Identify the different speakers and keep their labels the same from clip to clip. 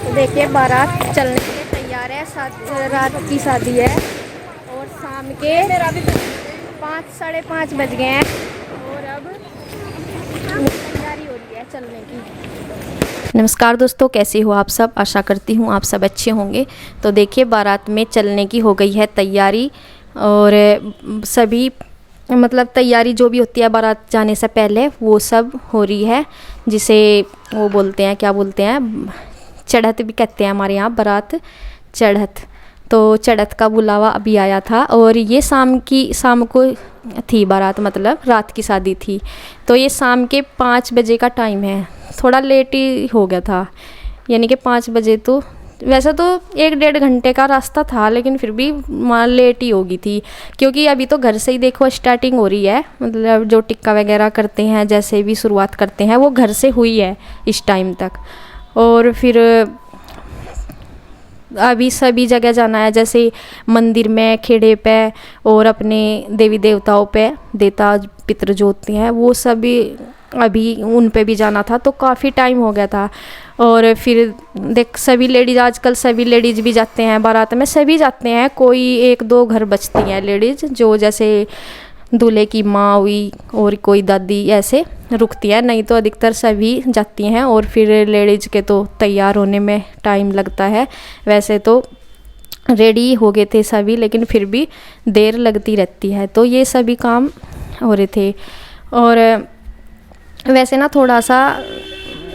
Speaker 1: देखिए बारात चलने के लिए तैयार है। रात की शादी है और शाम के 5 साढ़े 5 बज गए हैं और अब तैयारी हो रही है चलने की। नमस्कार दोस्तों, कैसे हो आप सब। आशा करती हूँ आप सब अच्छे होंगे। तो देखिए बारात में चलने की हो गई है तैयारी और सभी मतलब तैयारी जो भी होती है बारात जाने से पहले वो सब हो रही है, जिसे वो बोलते हैं, क्या बोलते हैं, चढ़त भी कहते हैं हमारे यहाँ, बारात चढ़त। तो चढ़त का बुलावा अभी आया था और ये शाम को थी बारात, मतलब रात की शादी थी। तो ये शाम के 5 बजे का टाइम है, थोड़ा लेट ही हो गया था, यानी कि 5 बजे। तो वैसे तो 1-1.5 घंटे का रास्ता था, लेकिन फिर भी लेट ही हो गई थी, क्योंकि अभी तो घर से ही देखो स्टार्टिंग हो रही है, मतलब जो टिक्का वगैरह करते हैं, जैसे भी शुरुआत करते हैं वो घर से हुई है इस टाइम तक। और फिर अभी सभी जगह जाना है, जैसे मंदिर में, खेड़े पे और अपने देवी देवताओं पे, देवता पितृ जो होते हैं वो सभी अभी उन पे भी जाना था। तो काफ़ी टाइम हो गया था। और फिर देख सभी लेडीज़, आजकल सभी लेडीज़ भी जाते हैं बारात में, सभी जाते हैं, कोई 1-2 घर बचती हैं लेडीज़ जो जैसे दूल्हे की माँ हुई और कोई दादी ऐसे रुकती है, नहीं तो अधिकतर सभी जाती हैं। और फिर लेडीज़ के तो तैयार होने में टाइम लगता है। वैसे तो रेडी हो गए थे सभी, लेकिन फिर भी देर लगती रहती है। तो ये सभी काम हो रहे थे। और वैसे ना थोड़ा सा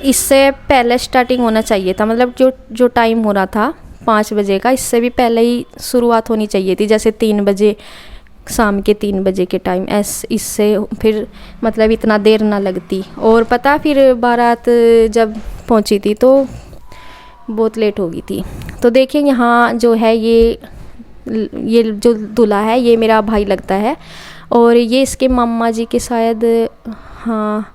Speaker 1: इससे पहले स्टार्टिंग होना चाहिए था, मतलब जो टाइम हो रहा था 5 बजे का, इससे भी पहले ही शुरुआत होनी चाहिए थी, जैसे 3 बजे, शाम के 3 बजे के टाइम। इससे फिर मतलब इतना देर ना लगती। और पता फिर बारात जब पहुंची थी तो बहुत लेट हो गई थी। तो देखिए यहाँ जो है ये जो दूल्हा है ये मेरा भाई लगता है, और ये इसके मामा जी के शायद, हाँ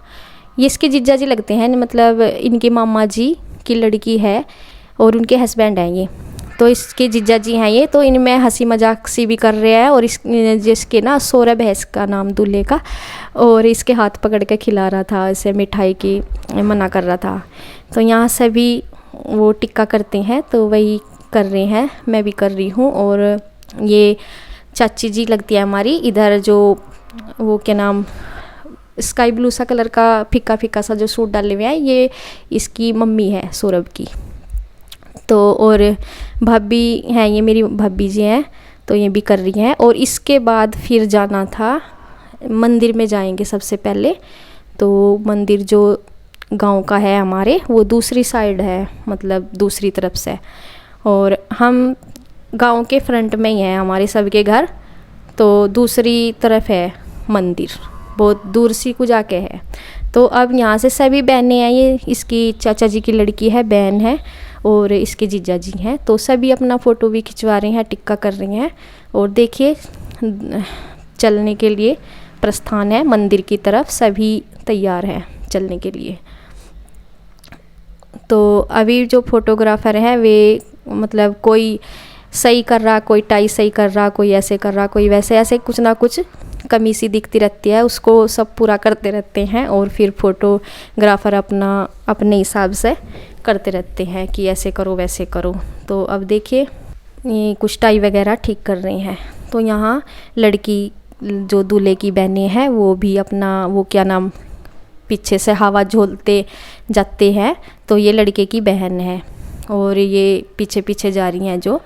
Speaker 1: ये इसके जीजा जी लगते हैं, मतलब इनके मामा जी की लड़की है और उनके हस्बैंड हैं ये, तो इसके जीजा जी हैं ये। तो इनमें हंसी मजाक सी भी कर रहे हैं। और जिसके ना सौरभ है इसका नाम दूल्हे का, और इसके हाथ पकड़ के खिला रहा था, इसे मिठाई की मना कर रहा था। तो यहाँ सभी वो टिक्का करते हैं तो वही कर रहे हैं, मैं भी कर रही हूँ। और ये चाची जी लगती है हमारी इधर, जो वो क्या नाम, स्काई ब्लू सा कलर का फीका फीका सा जो सूट डाले हुए हैं, ये इसकी मम्मी है सौरभ की। तो और भाभी हैं, ये मेरी भाभी जी हैं, तो ये भी कर रही हैं। और इसके बाद फिर जाना था मंदिर में, जाएंगे सबसे पहले। तो मंदिर जो गांव का है हमारे, वो दूसरी साइड है, मतलब दूसरी तरफ से। और हम गांव के फ्रंट में ही हैं हमारे सबके घर, तो दूसरी तरफ है मंदिर, बहुत दूर सी को जाके है। तो अब यहाँ से सभी बहनें हैं, ये इसकी चाचा जी की लड़की है, बहन है, और इसके जीजा जी हैं। तो सभी अपना फ़ोटो भी खिंचवा रहे हैं, टिक्का कर रही हैं। और देखिए चलने के लिए प्रस्थान है मंदिर की तरफ, सभी तैयार हैं चलने के लिए। तो अभी जो फोटोग्राफ़र हैं वे मतलब कोई सही कर रहा, कोई टाई सही कर रहा, कोई ऐसे कर रहा, कोई वैसे, ऐसे कुछ ना कुछ कमी सी दिखती रहती है, उसको सब पूरा करते रहते हैं। और फिर फोटोग्राफ़र अपने हिसाब से करते रहते हैं कि ऐसे करो वैसे करो। तो अब देखिए ये कुछ टाई वगैरह ठीक कर रहे हैं। तो यहाँ लड़की जो दूल्हे की बहनें हैं वो भी अपना वो क्या नाम, पीछे से हवा झोलते जाते हैं। तो ये लड़के की बहन है और ये पीछे पीछे जा रही हैं, जो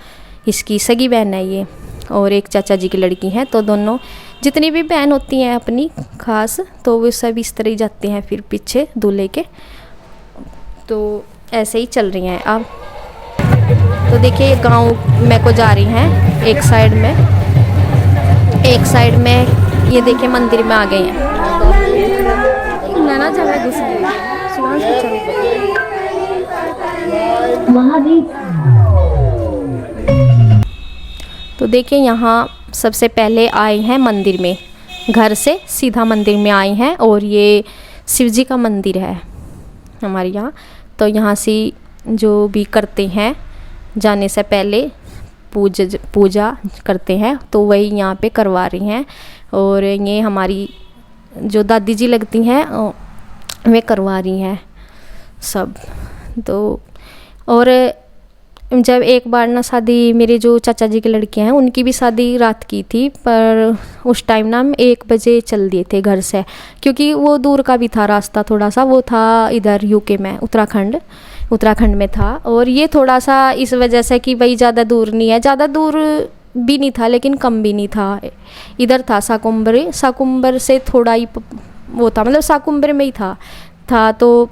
Speaker 1: इसकी सगी बहन है ये, और एक चाचा जी की लड़की है। तो दोनों जितनी भी बहन होती हैं अपनी खास, तो वो सब इस तरह ही जाते हैं फिर पीछे दूल्हे के। तो ऐसे ही चल रही हैं अब। तो देखिए गांव में को जा रही हैं, एक साइड में ये देखिए मंदिर में आ गए हैं। नाना जगह घुस गई तो देखिए यहाँ सबसे पहले आए हैं मंदिर में, घर से सीधा मंदिर में आए हैं। और ये शिव जी का मंदिर है हमारे यहाँ। तो यहाँ से जो भी करते हैं जाने से पहले पूजा करते हैं, तो वही यहाँ पे करवा रही हैं। और ये हमारी जो दादी जी लगती हैं वे करवा रही हैं सब। तो और जब एक बार ना शादी, मेरे जो चाचा जी की लड़कियां हैं उनकी भी शादी रात की थी, पर उस टाइम ना हम 1 बजे चल दिए थे घर से, क्योंकि वो दूर का भी था रास्ता थोड़ा सा, वो था इधर यूके में, उत्तराखंड में था। और ये थोड़ा सा इस वजह से कि भाई ज़्यादा दूर नहीं है, ज़्यादा दूर भी नहीं था लेकिन कम भी नहीं था, इधर था साकुम्बर से थोड़ा ही वो था, मतलब साकुम्बर में ही था तो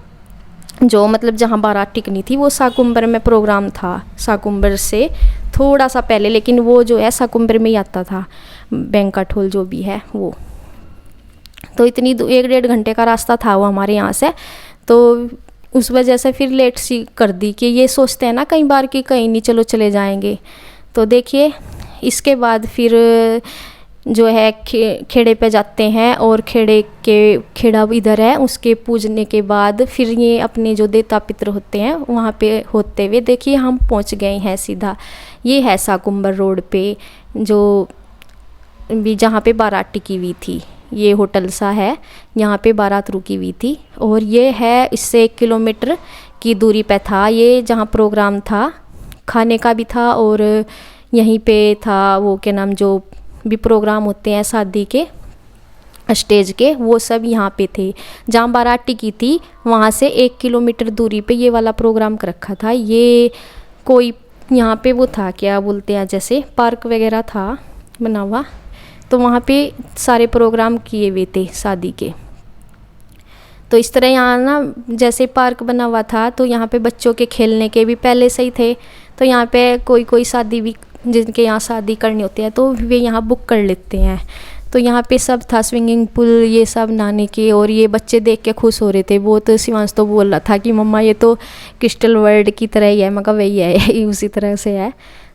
Speaker 1: जो मतलब जहाँ बारात टिकनी थी वो साकुम्बर में प्रोग्राम था, साकुम्बर से थोड़ा सा पहले, लेकिन वो जो है साकुम्बर में ही आता था, बैंक्वेट हॉल जो भी है वो। तो इतनी 1-1.5 घंटे का रास्ता था वो हमारे यहाँ से, तो उस वजह से फिर लेट सी कर दी कि ये सोचते हैं ना कई बार कि कहीं नहीं, चलो चले जाएंगे। तो देखिए इसके बाद फिर जो है खेड़े पे जाते हैं, और खेड़ा इधर है, उसके पूजने के बाद फिर ये अपने जो देवता पितर होते हैं वहाँ पे होते हुए देखिए हम पहुँच गए हैं सीधा। ये है साकुम्बर रोड पे जो भी जहाँ पे बारात टिकी हुई थी, ये होटल सा है, यहाँ पे बारात रुकी हुई थी। और ये है इससे 1 किलोमीटर की दूरी पे था ये जहाँ प्रोग्राम था, खाने का भी था, और यहीं पे था वो क्या नाम, जो भी प्रोग्राम होते हैं शादी के स्टेज के, वो सब यहाँ पे थे। जहाँ बारात टिकी थी वहाँ से 1 किलोमीटर दूरी पे ये वाला प्रोग्राम कर रखा था। ये कोई यहाँ पे वो था, क्या बोलते हैं, जैसे पार्क वगैरह था बना हुआ, तो वहाँ पे सारे प्रोग्राम किए हुए थे शादी के। तो इस तरह यहाँ ना जैसे पार्क बना हुआ था, तो यहाँ पे बच्चों के खेलने के भी पहले से ही थे। तो यहाँ पे कोई शादी भी, जिनके यहाँ शादी करनी होती है तो वे यहाँ बुक कर लेते हैं। तो यहाँ पे सब था, स्विमिंग पूल ये सब नहाने के, और ये बच्चे देख के खुश हो रहे थे बहुत। शिवांश तो बोल रहा था कि मम्मा ये तो क्रिस्टल वर्ल्ड की तरह ही है, मैं कहा वही है उसी तरह से है।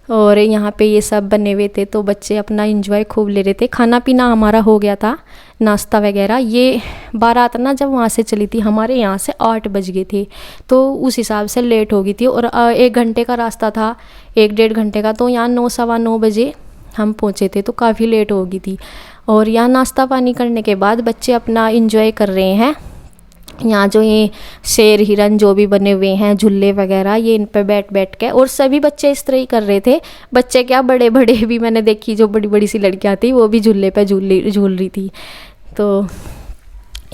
Speaker 1: और यहाँ पे ये सब बने हुए थे, तो बच्चे अपना एंजॉय खूब ले रहे थे। खाना पीना हमारा हो गया था, नाश्ता वगैरह। ये बारात ना जब वहाँ से चली थी, हमारे यहाँ से 8 बज गए थे, तो उस हिसाब से लेट हो गई थी। और 1 घंटे का रास्ता था, 1-1.5 घंटे का, तो यहाँ 9 सवा 9 बजे हम पहुँचे थे, तो काफ़ी लेट हो गई थी। और यहाँ नाश्ता पानी करने के बाद बच्चे अपना एंजॉय कर रहे हैं। यहाँ जो ये शेर हिरन जो भी बने हुए हैं, झूले वगैरह, ये इन पे बैठ के, और सभी बच्चे इस तरह ही कर रहे थे। बच्चे क्या, बड़े बड़े भी मैंने देखी, जो बड़ी बड़ी सी लड़कियाँ थी वो भी झूले पे झूल रही थी। तो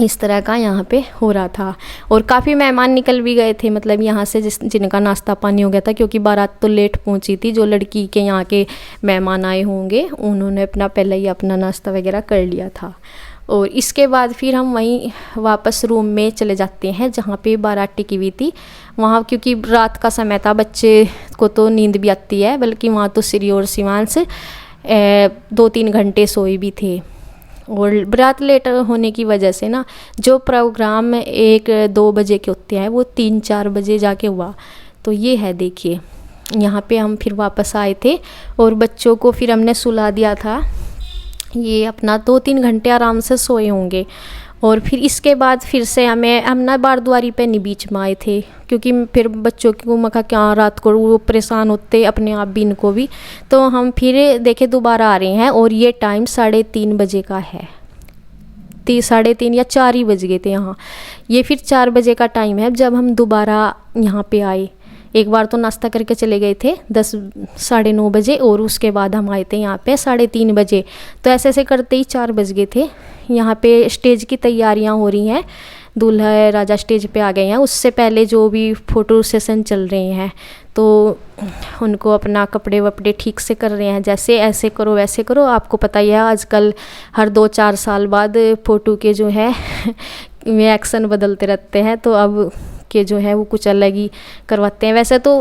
Speaker 1: इस तरह का यहाँ पे हो रहा था। और काफ़ी मेहमान निकल भी गए थे, मतलब यहाँ से जिनका नाश्ता पानी हो गया था, क्योंकि बारात तो लेट पहुँची थी। जो लड़की के यहाँ के मेहमान आए होंगे उन्होंने अपना पहले ही अपना नाश्ता वगैरह कर लिया था। और इसके बाद फिर हम वहीं वापस रूम में चले जाते हैं जहाँ पे बारात टिकी हुई थी वहाँ, क्योंकि रात का समय था, बच्चे को तो नींद भी आती है, बल्कि वहाँ तो श्री और शिवांश 2-3 घंटे सोए भी थे। और बारात लेट होने की वजह से ना जो प्रोग्राम 1-2 बजे के होते हैं वो 3-4 बजे जाके हुआ। तो ये है, देखिए यहाँ पे हम फिर वापस आए थे और बच्चों को फिर हमने सुला दिया था। ये अपना 2-3 घंटे आराम से सोए होंगे। और फिर इसके बाद फिर से हम ना बारद्वारी पे नहीं बीच में आए थे, क्योंकि फिर बच्चों को मका क्या रात को वो परेशान होते अपने आप भी, इनको भी। तो हम फिर देखे दोबारा आ रहे हैं, और ये टाइम 3:30 बजे का है। 3:30 या 4 ही बज गए थे यहाँ। ये फिर 4 बजे का टाइम है जब हम दोबारा यहाँ पे आए। एक बार तो नाश्ता करके चले गए थे 10-9:30 बजे, और उसके बाद हम आए थे यहाँ पे 3:30 बजे। तो ऐसे ऐसे करते ही 4 बज गए थे। यहाँ पे स्टेज की तैयारियाँ हो रही हैं, दूल्हा राजा स्टेज पे आ गए हैं। उससे पहले जो भी फ़ोटो सेशन चल रहे हैं, तो उनको अपना कपड़े वपड़े ठीक से कर रहे हैं, जैसे ऐसे करो वैसे करो। आपको पता ही है आजकल हर 2-4 साल बाद फ़ोटो के जो है वे एक्शन बदलते रहते हैं, तो अब के जो है वो कुछ अलग ही करवाते हैं। वैसे तो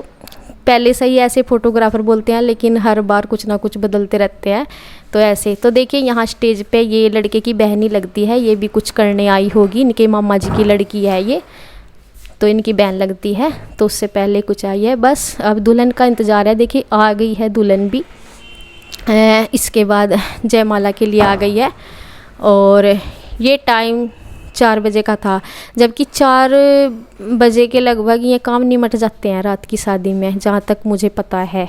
Speaker 1: पहले से ही ऐसे फ़ोटोग्राफ़र बोलते हैं, लेकिन हर बार कुछ ना कुछ बदलते रहते हैं। तो ऐसे तो देखिए यहाँ स्टेज पे ये लड़के की बहन ही लगती है, ये भी कुछ करने आई होगी, इनके मामा जी की लड़की है ये, तो इनकी बहन लगती है। तो उससे पहले कुछ आई है, बस अब दुल्हन का इंतज़ार है। देखिए आ गई है दुल्हन भी, इसके बाद जयमाला के लिए आ गई है। और ये टाइम 4 बजे का था, जबकि 4 बजे के लगभग ये काम निमट जाते हैं रात की शादी में। जहाँ तक मुझे पता है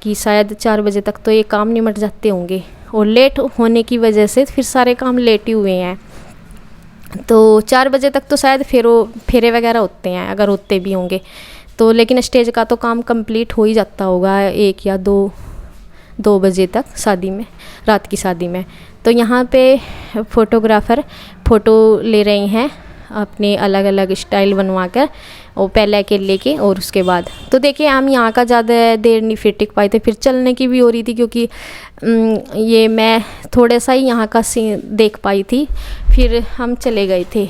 Speaker 1: कि शायद 4 बजे तक तो ये काम निमट जाते होंगे, और लेट होने की वजह से फिर सारे काम लेट ही हुए हैं। तो 4 बजे तक तो शायद फेरे वगैरह होते हैं, अगर होते भी होंगे। तो लेकिन स्टेज का तो काम कंप्लीट हो ही जाता होगा 1 या 2 बजे तक शादी में, रात की शादी में। तो यहाँ पे फ़ोटोग्राफ़र फ़ोटो ले रही हैं अपने अलग अलग स्टाइल बनवा कर, और पहले के लेके, और उसके बाद तो देखिए हम यहाँ का ज़्यादा देर नहीं फिर टिक पाए थे, फिर चलने की भी हो रही थी क्योंकि ये मैं थोड़ा सा ही यहाँ का सीन देख पाई थी, फिर हम चले गए थे।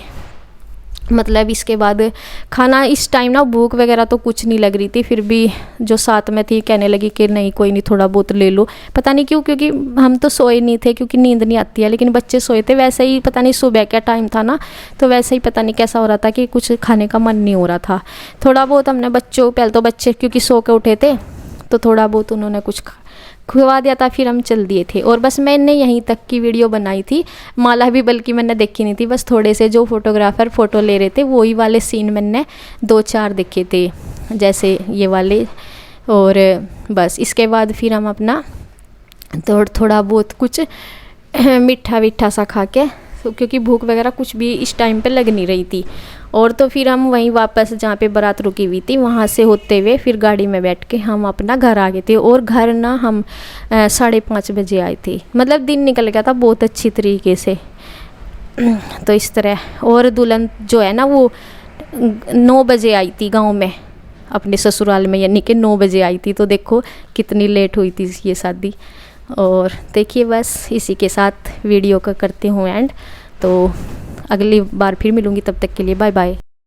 Speaker 1: मतलब इसके बाद खाना इस टाइम ना भूख वगैरह तो कुछ नहीं लग रही थी, फिर भी जो साथ में थी कहने लगी कि नहीं कोई नहीं थोड़ा बहुत ले लो। पता नहीं क्यों, क्योंकि हम तो सोए नहीं थे क्योंकि नींद नहीं आती है, लेकिन बच्चे सोए थे। वैसे ही पता नहीं सुबह का टाइम था ना, तो वैसे ही पता नहीं कैसा हो रहा था कि कुछ खाने का मन नहीं हो रहा था। थोड़ा बहुत हमने बच्चों, पहले तो बच्चे क्योंकि सो के उठे थे तो थोड़ा बहुत उन्होंने कुछ खुवा दिया था, फिर हम चल दिए थे। और बस मैंने यहीं तक की वीडियो बनाई थी, माला भी बल्कि मैंने देखी नहीं थी, बस थोड़े से जो फोटोग्राफ़र फ़ोटो ले रहे थे वही वाले सीन मैंने 2-4 देखे थे, जैसे ये वाले। और बस इसके बाद फिर हम अपना थोड़ा बहुत कुछ मीठा वीठा सा खा के, क्योंकि भूख वगैरह कुछ भी इस टाइम पे लग नहीं रही थी। और तो फिर हम वहीं वापस जहाँ पे बारात रुकी हुई थी वहाँ से होते हुए फिर गाड़ी में बैठ के हम अपना घर आ गए थे। और घर ना हम 5:30 बजे आए थे, मतलब दिन निकल गया था बहुत अच्छी तरीके से। तो इस तरह, और दुल्हन जो है ना वो 9 बजे आई थी गाँव में अपने ससुराल में, यानी कि 9 बजे आई थी। तो देखो कितनी लेट हुई थी ये शादी। और देखिए बस इसी के साथ वीडियो का करती हूँ एंड। तो अगली बार फिर मिलूँगी, तब तक के लिए बाय बाय।